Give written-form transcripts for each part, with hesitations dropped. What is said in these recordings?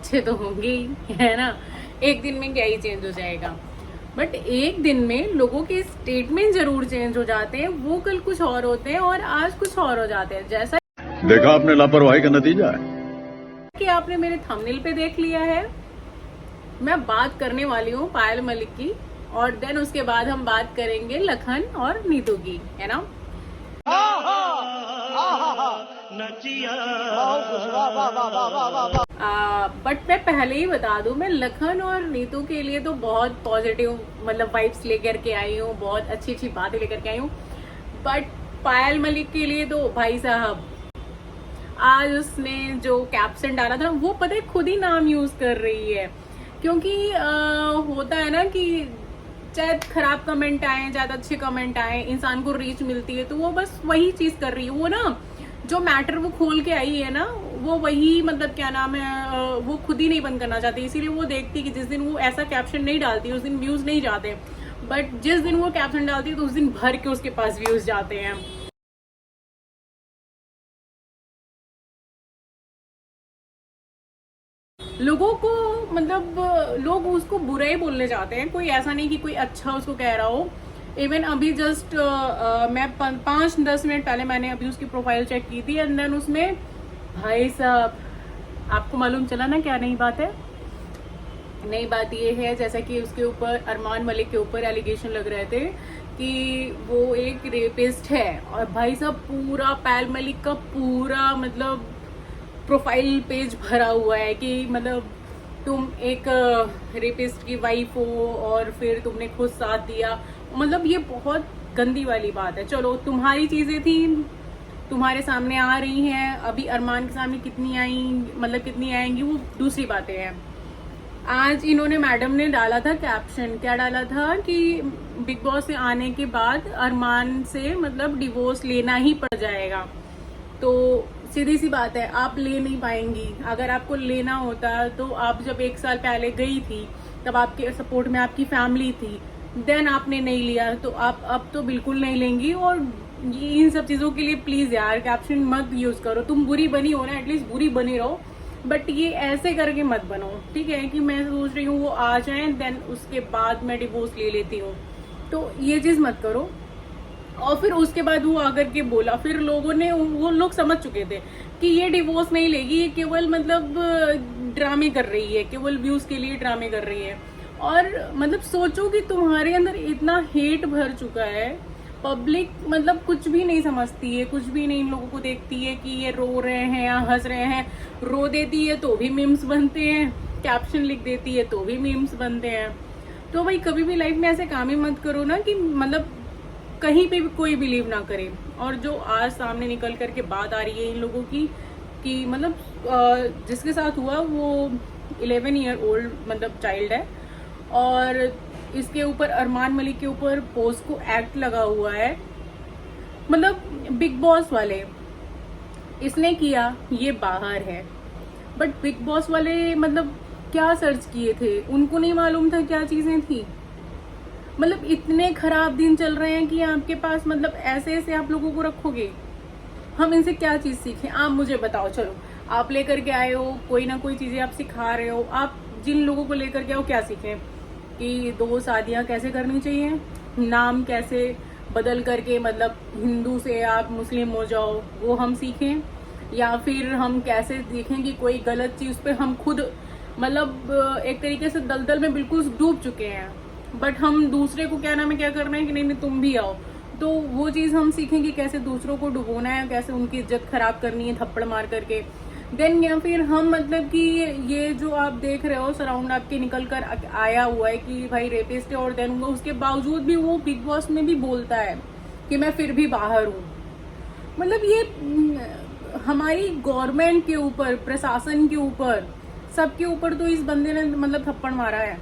अच्छे तो होंगे ही, है ना। एक दिन में क्या ही चेंज हो जाएगा, बट एक दिन में लोगों के स्टेटमेंट जरूर चेंज हो जाते हैं। वो कल कुछ और होते हैं और आज कुछ और हो जाते हैं। जैसा देखा आपने लापरवाही का नतीजा है कि आपने मेरे थंबनेल पे देख लिया है, मैं बात करने वाली हूँ पायल मलिक की, और देन उसके बाद हम बात करेंगे लखन और नीतू की, है ना। बट मैं पहले ही बता दूं, मैं लखन और नीतू के लिए तो बहुत पॉजिटिव मतलब वाइब्स लेकर के आई हूँ, बहुत अच्छी अच्छी बातें लेकर के आई हूँ। बट पायल मलिक के लिए तो भाई साहब, आज उसने जो कैप्शन डाला था वो पता है खुद ही नाम यूज कर रही है। क्योंकि होता है ना कि चाहे खराब कमेंट आए चाहे अच्छे कमेंट आए, इंसान को रीच मिलती है, तो वो बस वही चीज कर रही है। वो ना जो मैटर वो खोल के आई है ना, वो वही मतलब क्या नाम है, वो खुद ही नहीं बंद करना चाहती। इसीलिए वो देखती कि जिस दिन वो ऐसा कैप्शन नहीं डालती उस दिन व्यूज नहीं जाते, बट जिस दिन वो कैप्शन डालती है तो उस दिन भर के उसके पास व्यूज जाते हैं। लोगों को मतलब लोग उसको बुरा ही बोलने जाते हैं, कोई ऐसा नहीं कि कोई अच्छा उसको कह रहा हो। इवन अभी जस्ट मैं 5-10 मिनट पहले मैंने अभी उसकी प्रोफाइल चेक की थी, एंड देन उसमें भाई साहब आपको मालूम चला ना क्या नई बात है। नई बात ये है, जैसा कि उसके ऊपर अरमान मलिक के ऊपर एलिगेशन लग रहे थे कि वो एक रेपिस्ट है, और भाई साहब पूरा पायल मलिक का पूरा मतलब प्रोफाइल पेज भरा हुआ है कि मतलब तुम एक रेपिस्ट की वाइफ हो और फिर तुमने खुद साथ दिया। मतलब ये बहुत गंदी वाली बात है। चलो तुम्हारी चीजें थी, तुम्हारे सामने आ रही हैं, अभी अरमान के सामने कितनी आई मतलब कितनी आएंगी वो दूसरी बातें हैं। आज इन्होंने मैडम ने डाला था कैप्शन, क्या डाला था कि बिग बॉस से आने के बाद अरमान से मतलब डिवोर्स लेना ही पड़ जाएगा। तो सीधी सी बात है, आप ले नहीं पाएंगी। अगर आपको लेना होता तो आप जब 1 साल पहले गई थी तब आपके सपोर्ट में आपकी फैमिली थी, देन आपने नहीं लिया, तो आप अब तो बिल्कुल नहीं लेंगी। और इन सब चीजों के लिए प्लीज यार कैप्शन मत यूज करो। तुम बुरी बनी हो ना, एटलीस्ट बुरी बनी रहो, बट ये ऐसे करके मत बनो, ठीक है। कि मैं सोच रही हूँ वो आ जाए देन उसके बाद मैं डिवोर्स ले लेती हूँ, तो ये चीज मत करो। और फिर उसके बाद वो आकर के बोला, फिर लोगों ने वो लोग समझ चुके थे कि ये डिवोर्स नहीं लेगी, ये केवल मतलब ड्रामे कर रही है, केवल व्यूज के लिए ड्रामे कर रही है। और मतलब सोचो कि तुम्हारे अंदर इतना हेट भर चुका है, पब्लिक मतलब कुछ भी नहीं समझती है, कुछ भी नहीं इन लोगों को देखती है कि ये रो रहे हैं या हंस रहे हैं। रो देती है तो भी मीम्स बनते हैं, कैप्शन लिख देती है तो भी मीम्स बनते हैं। तो भाई कभी भी लाइफ में ऐसे काम ही मत करो ना कि मतलब कहीं पे भी कोई बिलीव ना करे। और जो आज सामने निकल करके बात आ रही है इन लोगों की कि मतलब जिसके साथ हुआ वो 11 ईयर ओल्ड मतलब चाइल्ड है, और इसके ऊपर अरमान मलिक के ऊपर पोस्को एक्ट लगा हुआ है। मतलब बिग बॉस वाले इसने किया, ये बाहर है, बट बिग बॉस वाले मतलब क्या सर्च किए थे, उनको नहीं मालूम था क्या चीजें थी। मतलब इतने खराब दिन चल रहे हैं कि आपके पास मतलब ऐसे ऐसे आप लोगों को रखोगे। हम इनसे क्या चीज सीखें, आप मुझे बताओ। चलो आप लेकर के आए हो, कोई ना कोई चीजें आप सिखा रहे हो, आप जिन लोगों को लेकर के आओ क्या सीखें कि 2 शादियां कैसे करनी चाहिए, नाम कैसे बदल करके मतलब हिंदू से आप मुस्लिम हो जाओ, वो हम सीखें। या फिर हम कैसे देखें कि कोई गलत चीज पे हम खुद मतलब एक तरीके से दलदल में बिल्कुल डूब चुके हैं, बट हम दूसरे को क्या नाम है क्या करना है कि नहीं नहीं तुम भी आओ। तो वो चीज हम सीखें कि कैसे दूसरों को डुबोना है, कैसे उनकी इज्जत खराब करनी है थप्पड़ मार करके। देन या फिर हम मतलब कि ये जो आप देख रहे हो सराउंड आपके निकल कर आया हुआ है कि भाई रेपिस्ट है, और देन उसके बावजूद भी वो बिग बॉस में भी बोलता है कि मैं फिर भी बाहर हूँ। मतलब ये हमारी गवर्नमेंट के ऊपर, प्रशासन के ऊपर, सबके ऊपर तो इस बंदे ने मतलब थप्पड़ मारा है।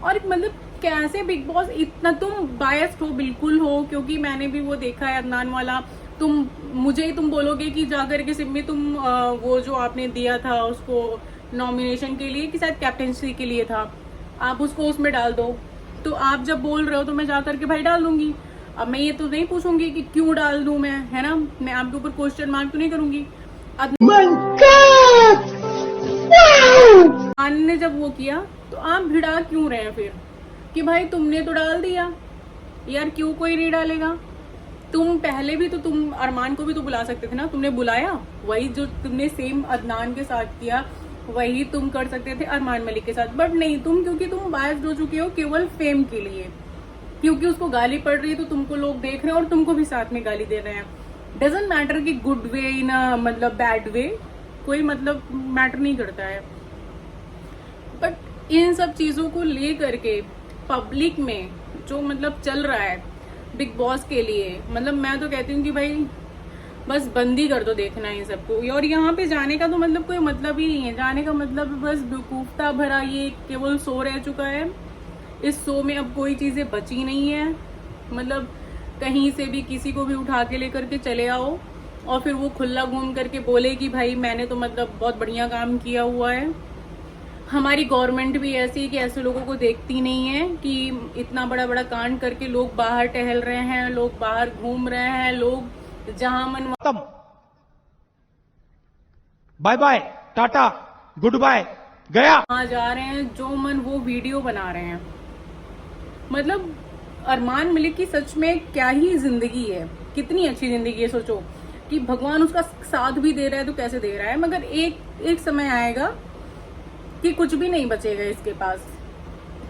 और मतलब कैसे बिग बॉस इतना तुम बायस्ड हो, बिल्कुल हो, क्योंकि मैंने भी वो देखा है अदनान वाला। तुम मुझे ही तुम बोलोगे कि जाकर के सिम्मी तुम वो जो आपने दिया था उसको नॉमिनेशन के लिए कि शायद कैप्टेंसी के लिए था, आप उसको उसमें डाल दो। तो आप जब बोल रहे हो तो मैं जाकर के भाई डाल दूंगी। अब मैं ये तो नहीं पूछूंगी कि क्यों डाल दूं मैं, है ना, मैं आपके ऊपर क्वेश्चन मार्क तो नहीं करूंगी। अरमान ने जब वो किया तो आप भिड़ा क्यों रहे हैं फिर कि भाई तुमने तो डाल दिया यार, क्यों कोई नहीं डालेगा? तुम पहले भी तो तुम अरमान को भी तो बुला सकते थे ना, तुमने बुलाया? वही जो तुमने सेम अदनान के साथ किया वही तुम कर सकते थे अरमान मलिक के साथ, बट नहीं, तुम क्योंकि तुम बायस्ड हो चुके हो केवल फेम के लिए, क्योंकि उसको गाली पड़ रही है तो तुमको लोग देख रहे हैं और तुमको भी साथ में गाली दे रहे हैं। डजेंट मैटर कि गुड वे इन अ मतलब बैड वे, कोई मतलब मैटर नहीं करता है। बट इन सब चीजों को ले करके पब्लिक में जो मतलब चल रहा है बिग बॉस के लिए, मतलब मैं तो कहती हूँ कि भाई बस बंदी कर दो देखना इन सबको। और यहाँ पे जाने का तो मतलब कोई मतलब ही नहीं है, जाने का मतलब बस बेवकूफता भरा ये केवल शो रह चुका है। इस शो में अब कोई चीजें बची नहीं है, मतलब कहीं से भी किसी को भी उठा के लेकर के चले आओ और फिर वो खुला घूम करके बोले कि भाई मैंने तो मतलब बहुत बढ़िया काम किया हुआ है। हमारी गवर्नमेंट भी ऐसी है कि ऐसे लोगों को देखती नहीं है कि इतना बड़ा बड़ा कांड करके लोग बाहर टहल रहे हैं, लोग बाहर घूम रहे हैं, लोग जहां मन खत्म, bye bye, tata, goodbye, गया। वहां जा रहे हैं, जो मन वो वीडियो बना रहे हैं। मतलब अरमान मलिक की सच में क्या ही जिंदगी है, कितनी अच्छी जिंदगी है। सोचो कि भगवान उसका साथ भी दे रहा है तो कैसे दे रहा है, मगर एक समय आएगा कि कुछ भी नहीं बचेगा इसके पास,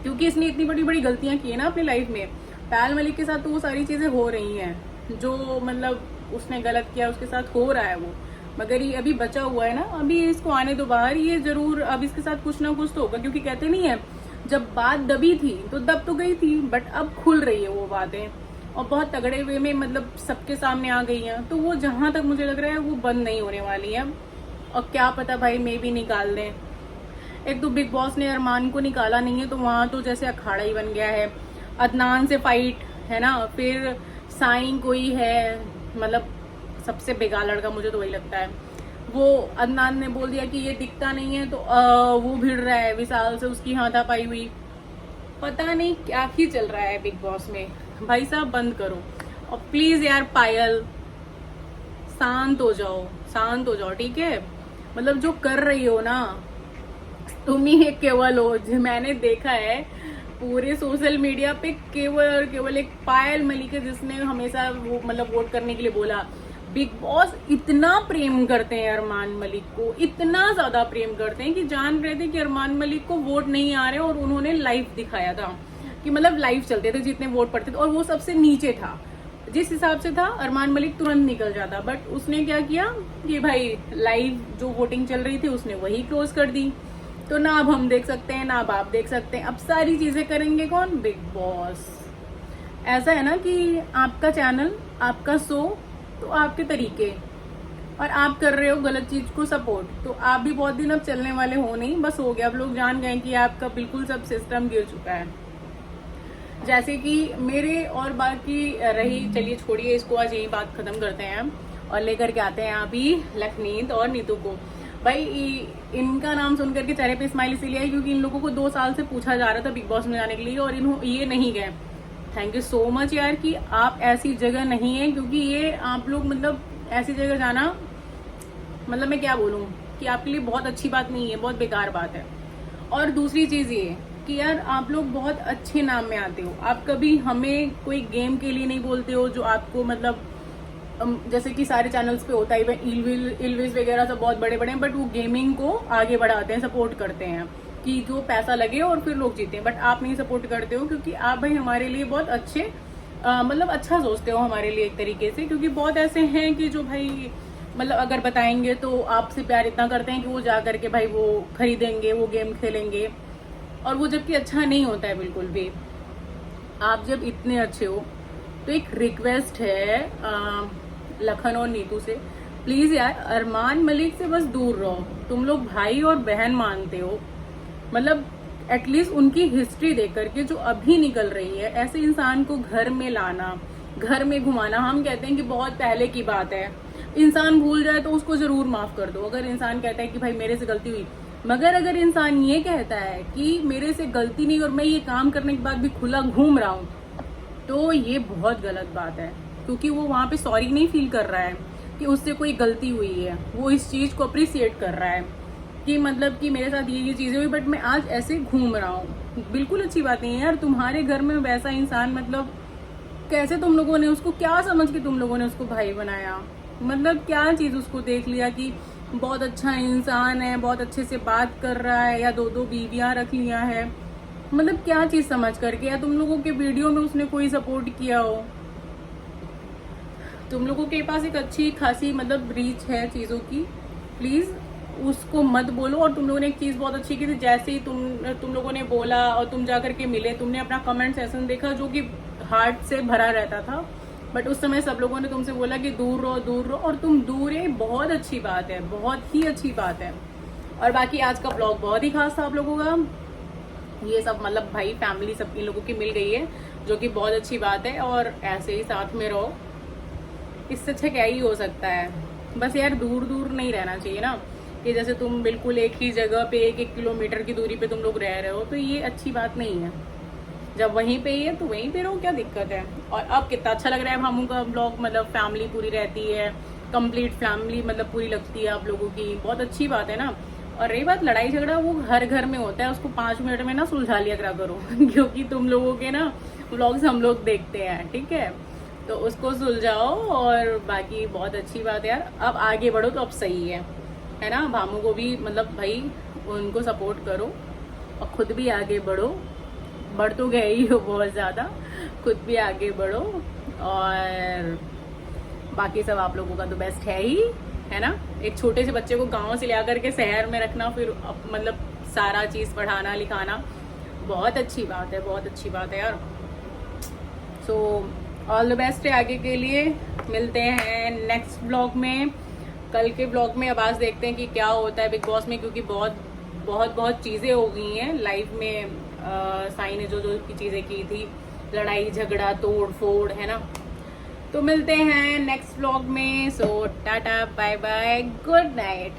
क्योंकि इसने इतनी बड़ी बड़ी गलतियां की है ना अपनी लाइफ में। पायल मलिक के साथ तो वो सारी चीजें हो रही हैं जो मतलब उसने गलत किया उसके साथ हो रहा है वो, मगर ये अभी बचा हुआ है ना, अभी इसको आने दो बाहर, ये जरूर अब इसके साथ कुछ ना कुछ तो होगा। क्योंकि कहते नहीं है जब बात दबी थी तो दब तो गई थी, बट अब खुल रही है वो बातें और बहुत तगड़े वे में मतलब सबके सामने आ गई हैं। तो वो जहां तक मुझे लग रहा है वो बंद नहीं होने वाली है। और क्या पता भाई मे भी निकाल दें। एक तो बिग बॉस ने अरमान को निकाला नहीं है तो वहां तो जैसे अखाड़ा ही बन गया है। अदनान से फाइट है ना, फिर साइन कोई है, मतलब सबसे बेकार लड़का मुझे तो वही लगता है। वो अदनान ने बोल दिया कि ये दिखता नहीं है तो वो भिड़ रहा है विशाल से, उसकी हाथापाई हुई। पता नहीं क्या ही चल रहा है बिग बॉस में। भाई साहब बंद करो और प्लीज यार पायल शांत हो जाओ, शांत हो जाओ, ठीक है? मतलब जो कर रही हो ना तुम ही एक केवल हो, जो मैंने देखा है पूरे सोशल मीडिया पे केवल और केवल एक पायल मलिक है जिसने हमेशा वो मतलब वोट करने के लिए बोला। बिग बॉस इतना प्रेम करते हैं अरमान मलिक को, इतना ज्यादा प्रेम करते हैं कि जान रहे थे कि अरमान मलिक को वोट नहीं आ रहे और उन्होंने लाइव दिखाया था कि मतलब लाइव चलते थे जितने वोट पड़ते थे और वो सबसे नीचे था। जिस हिसाब से था अरमान मलिक तुरंत निकल जाता, बट उसने क्या किया कि भाई लाइव जो वोटिंग चल रही थी उसने वही क्लोज कर दी। तो ना अब हम देख सकते हैं ना अब आप देख सकते हैं, अब सारी चीजें करेंगे कौन? Big boss. ऐसा है ना कि आपका चैनल, आपका शो, तो आपके तरीके, और आप कर रहे हो गलत चीज को सपोर्ट, तो आप भी बहुत दिन अब चलने वाले हो नहीं, बस हो गया। अब लोग जान गए कि आपका बिल्कुल सब सिस्टम गिर चुका है। जैसे कि मेरे और बाकी रही, चलिए छोड़िए इसको, आज यही बात खत्म करते हैं और लेकर के आते हैं अभी लखनीत और नीतू को। भाई इनका नाम सुन करके चेहरे पे स्माइल इसीलिए आई क्योंकि इन लोगों को 2 साल से पूछा जा रहा था बिग बॉस में जाने के लिए और ये नहीं गए। थैंक यू सो मच यार कि आप ऐसी जगह नहीं है, क्योंकि ये आप लोग मतलब ऐसी जगह जाना, मतलब मैं क्या बोलूं कि आपके लिए बहुत अच्छी बात नहीं है, बहुत बेकार बात है। और दूसरी चीज ये कि यार आप लोग बहुत अच्छे नाम में आते हो, आप कभी हमें कोई गेम के लिए नहीं बोलते हो जो आपको मतलब जैसे कि सारे चैनल्स पे होता है इलविज वगैरह सब बहुत बड़े बड़े हैं, बट वो गेमिंग को आगे बढ़ाते हैं, सपोर्ट करते हैं कि जो पैसा लगे और फिर लोग जीते हैं। बट आप नहीं सपोर्ट करते हो क्योंकि आप भाई हमारे लिए बहुत अच्छे मतलब अच्छा सोचते हो हमारे लिए एक तरीके से, क्योंकि बहुत ऐसे हैं कि जो भाई मतलब अगर बताएंगे तो आपसे प्यार इतना करते हैं कि वो जा करके भाई वो खरीदेंगे, वो गेम खेलेंगे, और वो जबकि अच्छा नहीं होता है बिल्कुल भी। आप जब इतने अच्छे हो तो एक रिक्वेस्ट है लखन और नीतू से, प्लीज यार अरमान मलिक से बस दूर रहो। तुम लोग भाई और बहन मानते हो, मतलब एटलीस्ट उनकी हिस्ट्री देख करके जो अभी निकल रही है, ऐसे इंसान को घर में लाना, घर में घुमाना, हम कहते हैं कि बहुत पहले की बात है, इंसान भूल जाए तो उसको जरूर माफ कर दो। अगर इंसान कहता है कि भाई मेरे से गलती हुई, मगर अगर इंसान ये कहता है कि मेरे से गलती नहीं और मैं ये काम करने के बाद भी खुला घूम रहा हूं, तो ये बहुत गलत बात है, क्योंकि वो वहां पे सॉरी नहीं फील कर रहा है कि उससे कोई गलती हुई है, वो इस चीज को अप्रिसिएट कर रहा है। कि मतलब कि मेरे साथ ये चीजें हुई बट मैं आज ऐसे घूम रहा हूँ। बिल्कुल अच्छी बात नहीं है यार। तुम्हारे घर में वैसा इंसान, मतलब कैसे तुम लोगों ने उसको, क्या समझ के तुम लोगों ने उसको भाई बनाया? मतलब क्या चीज उसको देख लिया कि बहुत अच्छा इंसान है, बहुत अच्छे से बात कर रहा है, या 2-2 बीवियां रख लिया है? मतलब क्या चीज समझ करके? या तुम लोगों के वीडियो में उसने कोई सपोर्ट किया हो? तुम लोगों के पास एक अच्छी खासी मतलब रीच है चीजों की, प्लीज उसको मत बोलो। और तुम लोगों ने एक चीज बहुत अच्छी की थी, जैसे ही तुम लोगों ने बोला और तुम जाकर के मिले, तुमने अपना कमेंट सेशन देखा जो कि हार्ट से भरा रहता था, बट उस समय सब लोगों ने तुमसे बोला कि दूर रहो, और तुम दूर है। बहुत अच्छी बात है, बहुत ही अच्छी बात है। और बाकी आज का ब्लॉग बहुत ही खास था आप लोगों का। ये सब मतलब भाई फैमिली सब इन लोगों की मिल गई है, जो कि बहुत अच्छी बात है। और ऐसे ही साथ में रहो, इससे अच्छा क्या ही हो सकता है। बस यार दूर दूर नहीं रहना चाहिए ना, कि जैसे तुम बिल्कुल एक ही जगह पे 1-1 किलोमीटर की दूरी पे तुम लोग रह रहे हो, तो ये अच्छी बात नहीं है। जब वहीं पे ही है तो वहीं पे रहो, क्या दिक्कत है? और अब कितना अच्छा लग रहा है हम का ब्लॉग, मतलब फैमिली पूरी रहती है, कंप्लीट फैमिली मतलब पूरी लगती है आप लोगों की, बहुत अच्छी बात है ना। और रही बात लड़ाई झगड़ा, वो हर घर में होता है, उसको 5 मिनट में ना सुलझा लिया करा करो क्योंकि तुम लोगों के ना व्लॉग्स हम लोग देखते हैं, ठीक है? तो उसको सुलझाओ। और बाकी बहुत अच्छी बात है यार, अब आगे बढ़ो तो अब सही है ना? भामू को भी मतलब भाई उनको सपोर्ट करो, और खुद भी आगे बढ़ो। बढ़ तो गए ही हो बहुत ज़्यादा, खुद भी आगे बढ़ो। और बाकी सब आप लोगों का तो बेस्ट है ही, है ना? एक छोटे से बच्चे को गांव से ले आकर के शहर में रखना, फिर मतलब सारा चीज़ पढ़ाना लिखाना, बहुत अच्छी बात है, बहुत अच्छी बात है यार। सो ऑल द बेस्ट है आगे के लिए। मिलते हैं नेक्स्ट ब्लॉग में, कल के ब्लॉग में। अब आज देखते हैं कि क्या होता है बिग बॉस में, क्योंकि बहुत बहुत बहुत चीज़ें हो गई हैं लाइफ में। साई ने जो जो की चीज़ें की थी, लड़ाई झगड़ा तोड़ फोड़, है ना? तो मिलते हैं नेक्स्ट व्लॉग में। So tata bye bye, good night.